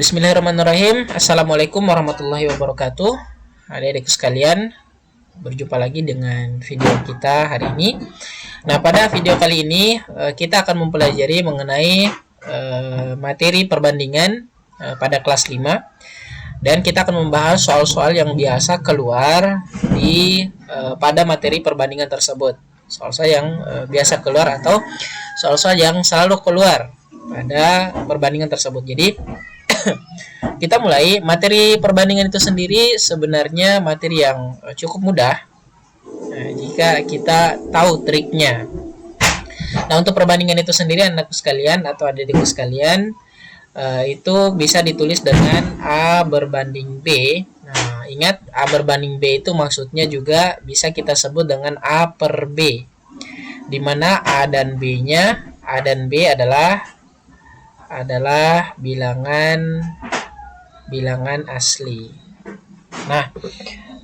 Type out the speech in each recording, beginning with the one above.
Bismillahirrahmanirrahim. Assalamualaikum warahmatullahi wabarakatuh. Adik-adikku sekalian, berjumpa lagi dengan video kita hari ini. Nah, pada video kali ini kita akan mempelajari mengenai materi perbandingan pada kelas 5, dan kita akan membahas soal-soal yang biasa keluar di pada materi perbandingan tersebut. Soal-soal yang biasa keluar atau soal-soal yang selalu keluar pada perbandingan tersebut. Jadi kita mulai. Materi perbandingan itu sendiri sebenarnya materi yang cukup mudah jika kita tahu triknya. Nah, untuk perbandingan itu sendiri, anakku sekalian atau adik-adikku sekalian, itu bisa ditulis dengan A berbanding B. Nah, ingat, A berbanding B itu maksudnya juga bisa kita sebut dengan A per B, di mana A dan B adalah bilangan asli. Nah,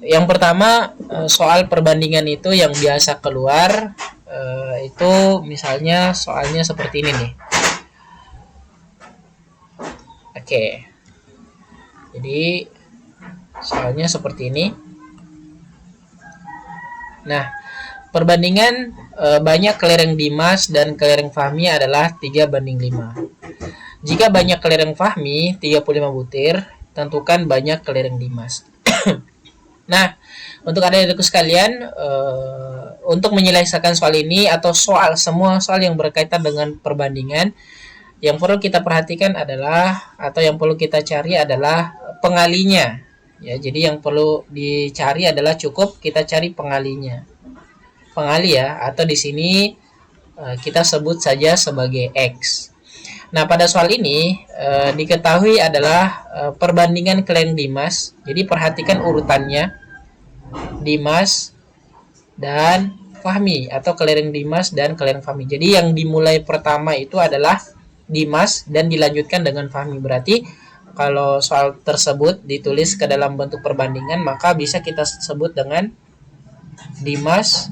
yang pertama, soal perbandingan itu yang biasa keluar itu misalnya soalnya seperti ini nih. Oke. Jadi soalnya seperti ini. Nah, perbandingan banyak kelereng Dimas dan kelereng Fahmi adalah 3:5. Jika banyak kelereng Fahmi 35 butir, tentukan banyak kelereng Dimas. Nah, untuk adik-adikku sekalian, untuk menyelesaikan soal ini atau semua soal yang berkaitan dengan perbandingan, yang perlu kita perhatikan adalah atau yang perlu kita cari adalah pengalinya. Ya, jadi yang perlu dicari adalah cukup kita cari pengalinya. Pengali ya, atau di sini kita sebut saja sebagai X. Nah, pada soal ini diketahui adalah perbandingan kelereng Dimas. Jadi perhatikan urutannya, Dimas dan Fahmi, atau kelereng Dimas dan kelereng Fahmi. Jadi yang dimulai pertama itu adalah Dimas dan dilanjutkan dengan Fahmi. Berarti kalau soal tersebut ditulis ke dalam bentuk perbandingan, maka bisa kita sebut dengan Dimas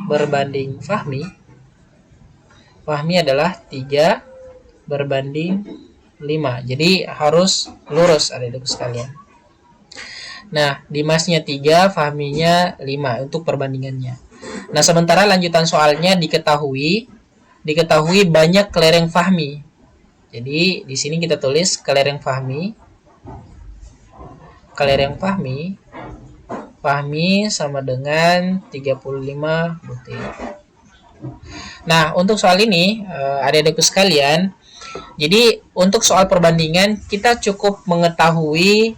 berbanding Fahmi. Fahmi adalah 3:5. Jadi harus lurus adik-adik sekalian. Nah, Dimasnya 3, Fahminya 5 untuk perbandingannya. Nah, sementara lanjutan soalnya diketahui banyak kelereng Fahmi. Jadi di sini kita tulis kelereng Fahmi. Kelereng Fahmi sama dengan 35 butir. Nah, untuk soal ini adik-adikku sekalian, jadi untuk soal perbandingan kita cukup mengetahui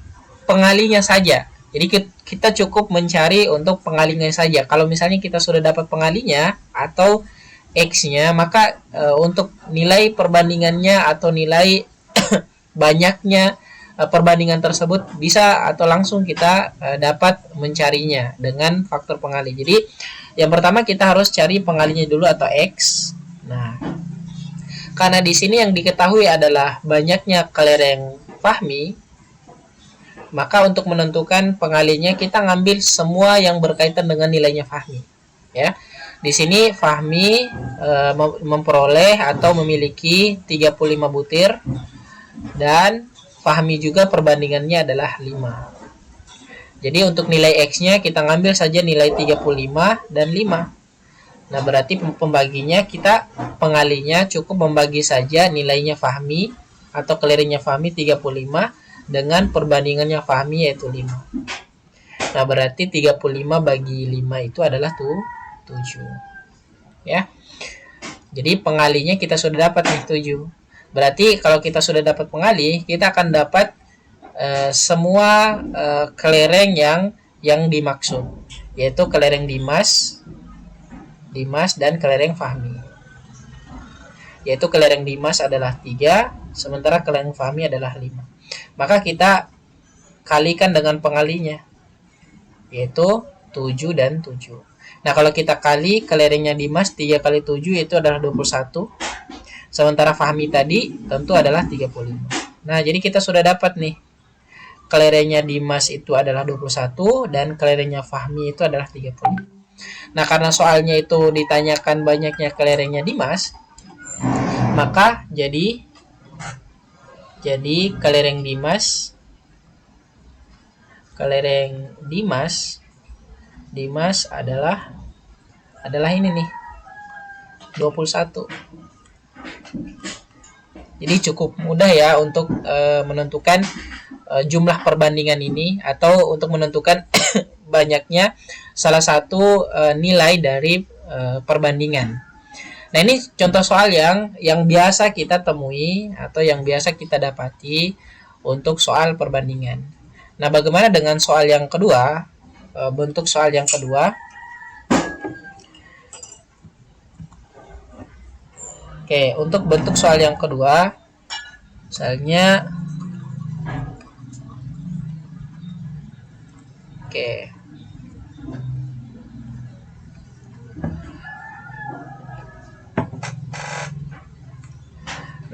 pengalinya saja. Jadi kita cukup mencari untuk pengalinya saja. Kalau misalnya kita sudah dapat pengalinya atau X-nya, maka untuk nilai perbandingannya atau nilai banyaknya perbandingan tersebut bisa atau langsung kita dapat mencarinya dengan faktor pengali. Jadi yang pertama kita harus cari pengalinya dulu atau X. Nah, karena di sini yang diketahui adalah banyaknya kelereng Fahmi, maka untuk menentukan pengalinya kita ngambil semua yang berkaitan dengan nilainya Fahmi. Ya, di sini Fahmi memperoleh atau memiliki 35 butir, dan Fahmi juga perbandingannya adalah 5. Jadi untuk nilai X-nya kita ngambil saja nilai 35 dan 5. Nah, berarti pembaginya kita pengalinya cukup membagi saja nilainya Fahmi atau kelerengnya Fahmi 35 dengan perbandingannya Fahmi yaitu 5. Nah, berarti 35 bagi 5 itu adalah 7. Ya. Jadi pengalinya kita sudah dapat nih 7. Berarti kalau kita sudah dapat pengali, kita akan dapat semua kelereng yang dimaksud, yaitu kelereng Dimas dan kelereng Fahmi. Yaitu kelereng Dimas adalah 3, sementara kelereng Fahmi adalah 5. Maka kita kalikan dengan pengalinya, yaitu 7 dan 7. Nah, kalau kita kali kelerengnya Dimas 3 kali 7 itu adalah 21. Sementara Fahmi tadi tentu adalah 35. Nah, jadi kita sudah dapat nih. Kelerengnya Dimas itu adalah 21 dan kelerengnya Fahmi itu adalah 35. Nah, karena soalnya itu ditanyakan banyaknya kelerengnya Dimas, maka jadi Jadi kelereng Dimas adalah ini nih, 21. Jadi cukup mudah ya untuk menentukan jumlah perbandingan ini, atau untuk menentukan banyaknya salah satu nilai dari perbandingan. Nah, ini contoh soal yang biasa kita temui atau yang biasa kita dapati untuk soal perbandingan. Nah, bagaimana dengan soal yang kedua? Bentuk soal yang kedua. Oke, untuk bentuk soal yang kedua, misalnya, oke.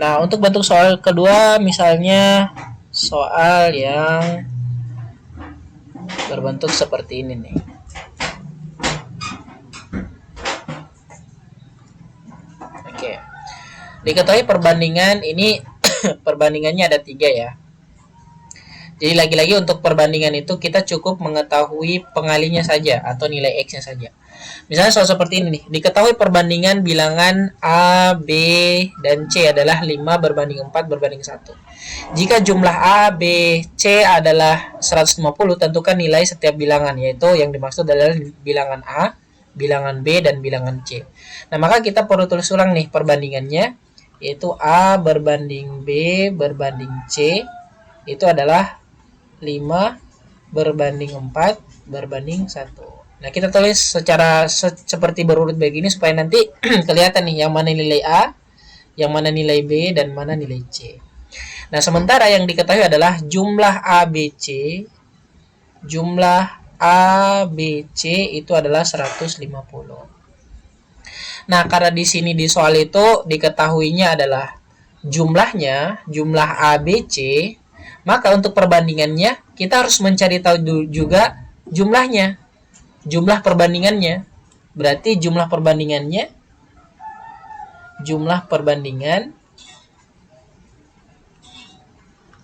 Nah, untuk bentuk soal kedua, misalnya soal yang berbentuk seperti ini nih. Oke. Diketahui perbandingan ini perbandingannya ada 3 ya. Jadi lagi-lagi untuk perbandingan itu kita cukup mengetahui pengalinya saja atau nilai X-nya saja. Misalnya soal seperti ini nih, diketahui perbandingan bilangan A, B, dan C adalah 5 berbanding 4 berbanding 1. Jika jumlah A, B, C adalah 150, tentukan nilai setiap bilangan, yaitu yang dimaksud adalah bilangan A, bilangan B, dan bilangan C. Nah, maka kita perlu tulis ulang nih perbandingannya, yaitu A berbanding B berbanding C itu adalah 5 berbanding 4 berbanding 1. Nah, kita tulis secara seperti berurut begini supaya nanti kelihatan nih yang mana nilai A, yang mana nilai B, dan mana nilai C. Nah, sementara yang diketahui adalah jumlah ABC, jumlah ABC itu adalah 150. Nah, karena di sini di soal itu diketahuinya adalah jumlah ABC, maka untuk perbandingannya kita harus mencari tahu juga jumlahnya, jumlah perbandingannya. Berarti jumlah perbandingan,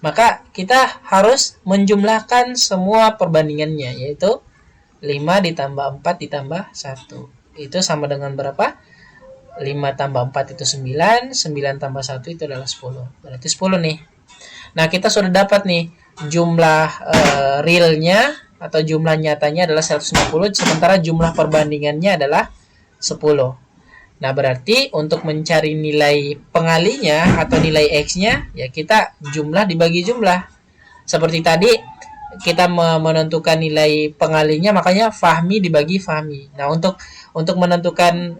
maka kita harus menjumlahkan semua perbandingannya, yaitu 5 ditambah 4 ditambah 1. Itu sama dengan berapa? 5 tambah 4 itu 9, 9 tambah 1 itu adalah 10. Berarti 10 nih. Nah, kita sudah dapat nih jumlah realnya atau jumlah nyatanya adalah 150, sementara jumlah perbandingannya adalah 10. Nah, berarti untuk mencari nilai pengalinya atau nilai X-nya, ya kita jumlah dibagi jumlah. Seperti tadi, kita menentukan nilai pengalinya, makanya Fahmi dibagi Fahmi. Nah, untuk menentukan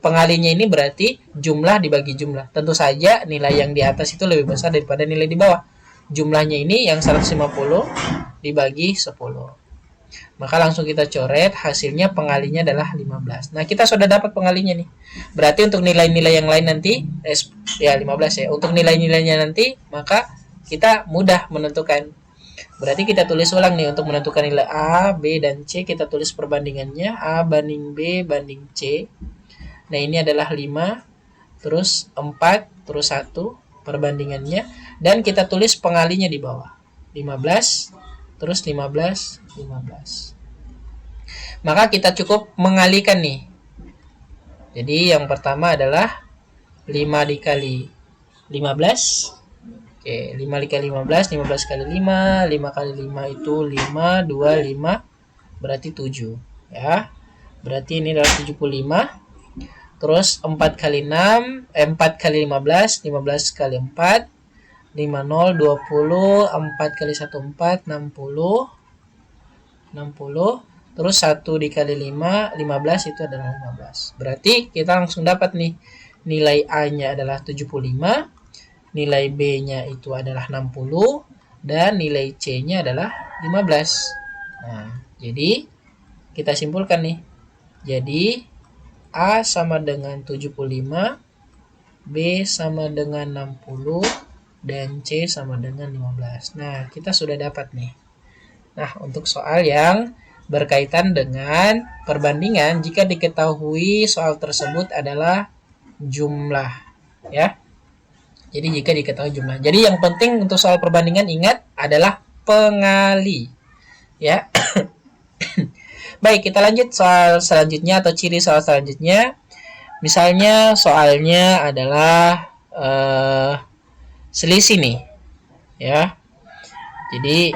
pengalinya ini berarti jumlah dibagi jumlah. Tentu saja nilai yang di atas itu lebih besar daripada nilai di bawah. Jumlahnya ini yang 150 dibagi 10. Maka langsung kita coret, hasilnya pengalinya adalah 15. Nah, kita sudah dapat pengalinya nih. Berarti untuk nilai-nilai yang lain nanti, ya 15 ya. Untuk nilai-nilainya nanti, maka kita mudah menentukan. Berarti kita tulis ulang nih untuk menentukan nilai A, B, dan C. Kita tulis perbandingannya, A banding B banding C. Nah, ini adalah 5, terus 4, terus 1 perbandingannya. Dan kita tulis pengalinya di bawah. 15, terus 15, 15. Maka kita cukup mengalikan nih. Jadi yang pertama adalah 5 dikali 15. Oke, 5 dikali 15, 15 kali 5, 5 kali 5 itu 5, 2, 5, berarti 7. Ya, berarti ini adalah 75. Terus 4 kali 6, 4 kali 15, 15 kali 4, 50, 20, 4 kali 1, 4, 60, 60. Terus 1 dikali 5, 15 itu adalah 15. Berarti kita langsung dapat nih, nilai A-nya adalah 75, nilai B-nya itu adalah 60, dan nilai C-nya adalah 15. Nah, jadi kita simpulkan nih. Jadi A sama dengan 75, B sama dengan 60, dan C sama dengan 15. Nah, kita sudah dapat nih. Nah, untuk soal yang berkaitan dengan perbandingan, jika diketahui soal tersebut adalah jumlah, ya. Jadi jika diketahui jumlah. Jadi yang penting untuk soal perbandingan ingat adalah pengali. Ya. Baik, kita lanjut soal selanjutnya atau ciri soal selanjutnya. Misalnya soalnya adalah selisih nih. Ya. Jadi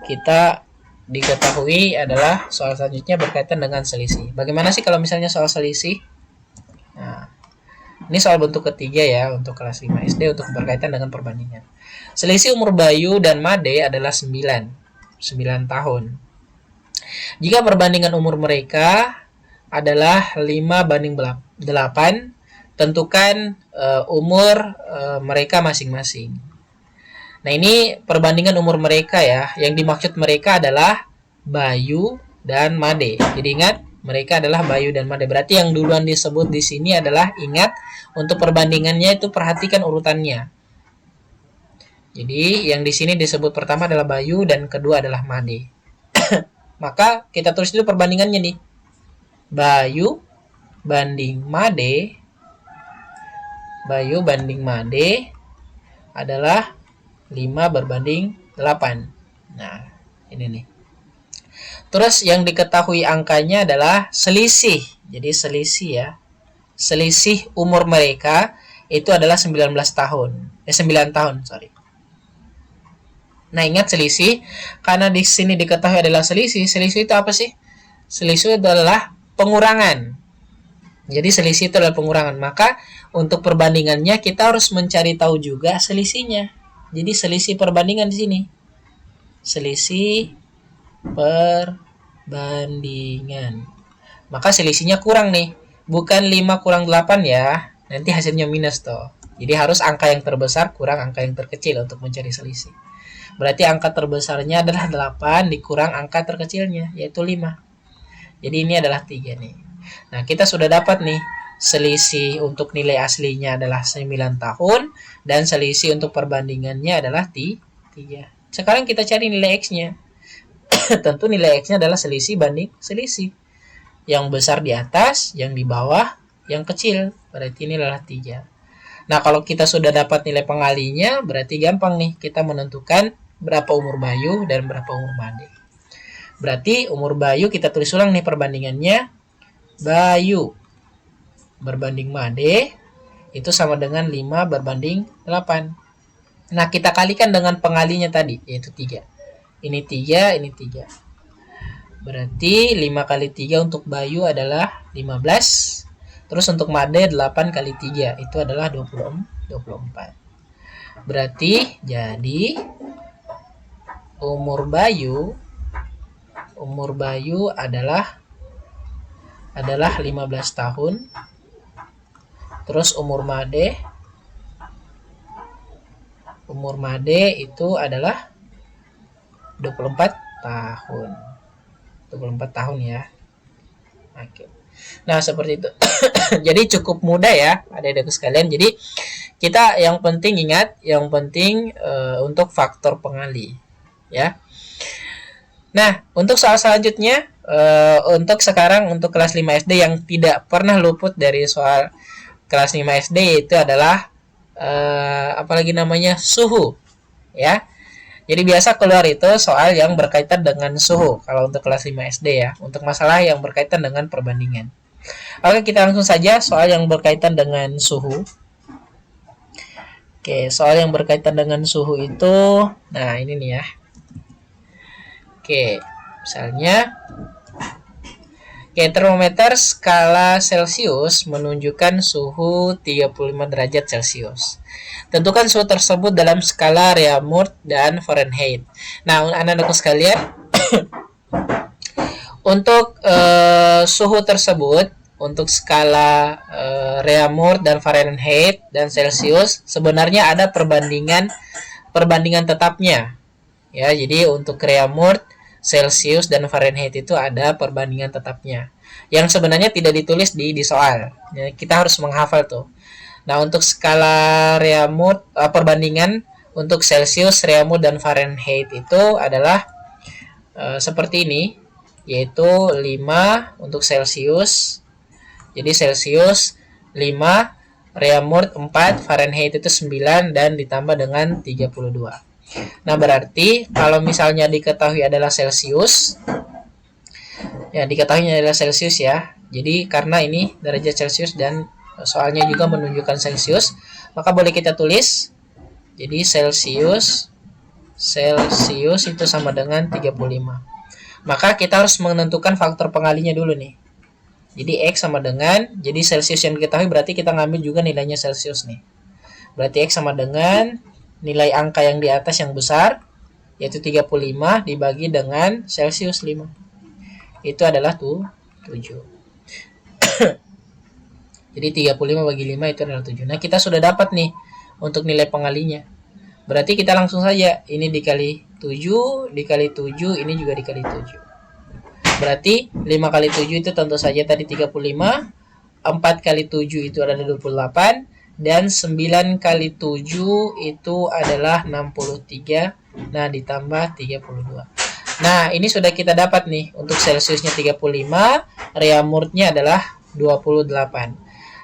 kita diketahui adalah soal selanjutnya berkaitan dengan selisih. Bagaimana sih kalau misalnya soal selisih? Nah, ini soal bentuk ketiga ya untuk kelas 5 SD untuk berkaitan dengan perbandingan. Selisih umur Bayu dan Made adalah 9 tahun. Jika perbandingan umur mereka adalah 5:8, tentukan umur mereka masing-masing. Nah, ini perbandingan umur mereka ya. Yang dimaksud mereka adalah Bayu dan Made. Jadi ingat, mereka adalah Bayu dan Made. Berarti yang duluan disebut di sini adalah, ingat, untuk perbandingannya itu perhatikan urutannya. Jadi yang di sini disebut pertama adalah Bayu dan kedua adalah Made. Maka kita tulis dulu perbandingannya nih. Bayu banding Made. Bayu banding Made adalah 5:8. Nah, ini nih. Terus yang diketahui angkanya adalah selisih. Jadi selisih ya. Selisih umur mereka itu adalah 9 tahun, sorry. Nah, ingat selisih karena di sini diketahui adalah selisih. Selisih itu apa sih? Selisih adalah pengurangan. Jadi selisih itu adalah pengurangan. Maka untuk perbandingannya kita harus mencari tahu juga selisihnya. Jadi selisih perbandingan di sini. Selisih perbandingan. Maka selisihnya kurang nih. Bukan 5 kurang 8 ya. Nanti hasilnya minus toh. Jadi harus angka yang terbesar kurang angka yang terkecil untuk mencari selisih. Berarti angka terbesarnya adalah 8 dikurang angka terkecilnya, yaitu 5. Jadi ini adalah 3 nih. Nah, kita sudah dapat nih. Selisih untuk nilai aslinya adalah 9 tahun. Dan selisih untuk perbandingannya adalah 3. Sekarang kita cari nilai X-nya. Tentu nilai X-nya adalah selisih banding selisih. Yang besar di atas, yang di bawah, yang kecil. Berarti ini adalah 3. Nah, kalau kita sudah dapat nilai pengalinya, berarti gampang nih kita menentukan berapa umur Bayu dan berapa umur Made. Berarti umur Bayu kita tulis ulang nih perbandingannya. Bayu berbanding Made itu sama dengan 5:8. Nah, kita kalikan dengan pengalinya tadi, yaitu 3. Ini 3, ini 3. Berarti 5 kali 3 untuk Bayu adalah 15. Terus untuk Made 8 kali 3 itu adalah 24. Berarti jadi umur Bayu adalah 15 tahun. Terus umur Made itu adalah 24 tahun. 24 tahun ya. Oke. Nah, seperti itu. Jadi cukup mudah ya, adik-adikku sekalian. Jadi kita yang penting ingat, untuk faktor pengali ya. Nah, untuk soal selanjutnya, untuk sekarang untuk kelas 5 SD yang tidak pernah luput dari soal kelas 5 SD itu adalah apalagi namanya suhu ya. Jadi biasa keluar itu soal yang berkaitan dengan suhu kalau untuk kelas 5 SD ya, untuk masalah yang berkaitan dengan perbandingan. Oke, kita langsung saja soal yang berkaitan dengan suhu. Oke, soal yang berkaitan dengan suhu itu, nah ini nih ya. Oke, misalnya termometer skala Celcius menunjukkan suhu 35 derajat Celcius. Tentukan suhu tersebut dalam skala Reaumur dan Fahrenheit. Nah, anak-anakku sekalian, untuk suhu tersebut, untuk skala Reaumur dan Fahrenheit dan Celcius, sebenarnya ada perbandingan tetapnya. Ya, jadi untuk Reaumur, Celcius dan Fahrenheit itu ada perbandingan tetapnya yang sebenarnya tidak ditulis di soal. Ya, kita harus menghafal tuh. Nah, untuk skala Reaumur, perbandingan untuk Celcius, Reaumur dan Fahrenheit itu adalah seperti ini, yaitu 5 untuk Celcius. Jadi Celcius 5, Reaumur 4, Fahrenheit itu 9, dan ditambah dengan 32. Nah, berarti kalau misalnya diketahui adalah Celsius, ya diketahui adalah Celsius ya. Jadi karena ini derajat Celsius dan soalnya juga menunjukkan Celsius, maka boleh kita tulis. Jadi Celsius itu sama dengan 35. Maka kita harus menentukan faktor pengalinya dulu nih. Jadi X sama dengan, jadi Celsius yang diketahui berarti kita ngambil juga nilainya Celsius nih. Berarti X sama dengan nilai angka yang di atas yang besar, yaitu 35 dibagi dengan Celsius 5. Itu adalah 7. Jadi 35 bagi 5 itu adalah 7. Nah, kita sudah dapat nih untuk nilai pengalinya. Berarti kita langsung saja ini dikali 7, dikali 7, ini juga dikali 7. Berarti 5 kali 7 itu tentu saja tadi 35, 4 kali 7 itu adalah 28, dan 9 kali 7 itu adalah 63, nah ditambah 32. Nah, ini sudah kita dapat nih, untuk Celsiusnya 35, Reaumurnya adalah 28.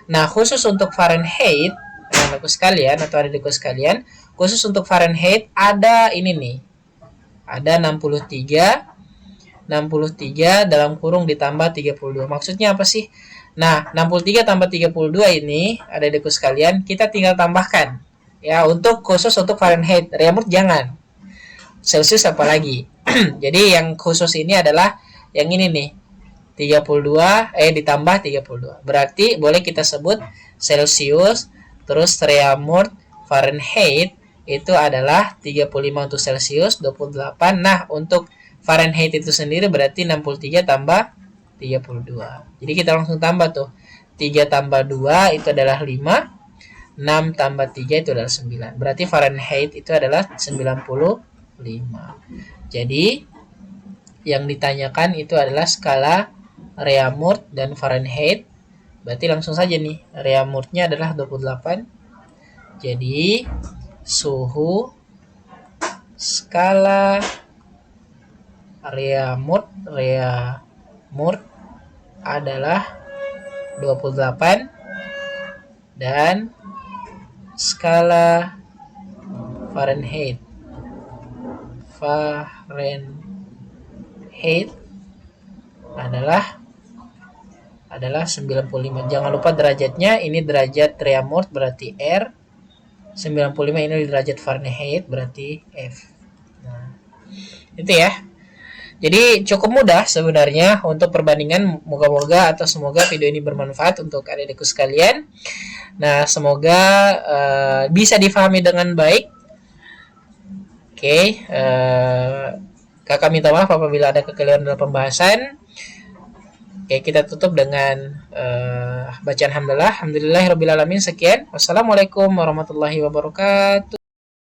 Nah, khusus untuk Fahrenheit, anak-anakku sekalian atau adik-adikku sekalian, khusus untuk Fahrenheit ada ini nih. Ada 63 dalam kurung ditambah 32. Maksudnya apa sih? Nah, 63 tambah 32 ini, adik-adikku sekalian, kita tinggal tambahkan. Ya, khusus untuk Fahrenheit, Reaumur jangan. Celsius apalagi. Jadi yang khusus ini adalah yang ini nih. 32 ditambah 32. Berarti boleh kita sebut Celsius terus Reaumur Fahrenheit itu adalah 35 untuk Celsius, 28. Nah, untuk Fahrenheit itu sendiri berarti 63 tambah 32. Jadi kita langsung tambah tuh. 3 tambah 2 itu adalah 5. 6 tambah 3 itu adalah 9. Berarti Fahrenheit itu adalah 95. Jadi yang ditanyakan itu adalah skala Reaumur dan Fahrenheit. Berarti langsung saja nih. Reaumurnya adalah 28. Jadi suhu skala Reaumur adalah 28, dan skala Fahrenheit adalah 95. Jangan lupa derajatnya, ini derajat Reaumur berarti R, 95 ini derajat Fahrenheit berarti F. Nah, itu ya. Jadi cukup mudah sebenarnya untuk perbandingan. Moga-moga atau semoga video ini bermanfaat untuk adik-adikku sekalian. Nah, semoga bisa difahami dengan baik. Oke, kakak minta maaf apabila ada kekeliruan dalam pembahasan. Oke, kita tutup dengan bacaan hamdalah. Alhamdulillahirabbil alamin. Sekian. Wassalamualaikum warahmatullahi wabarakatuh.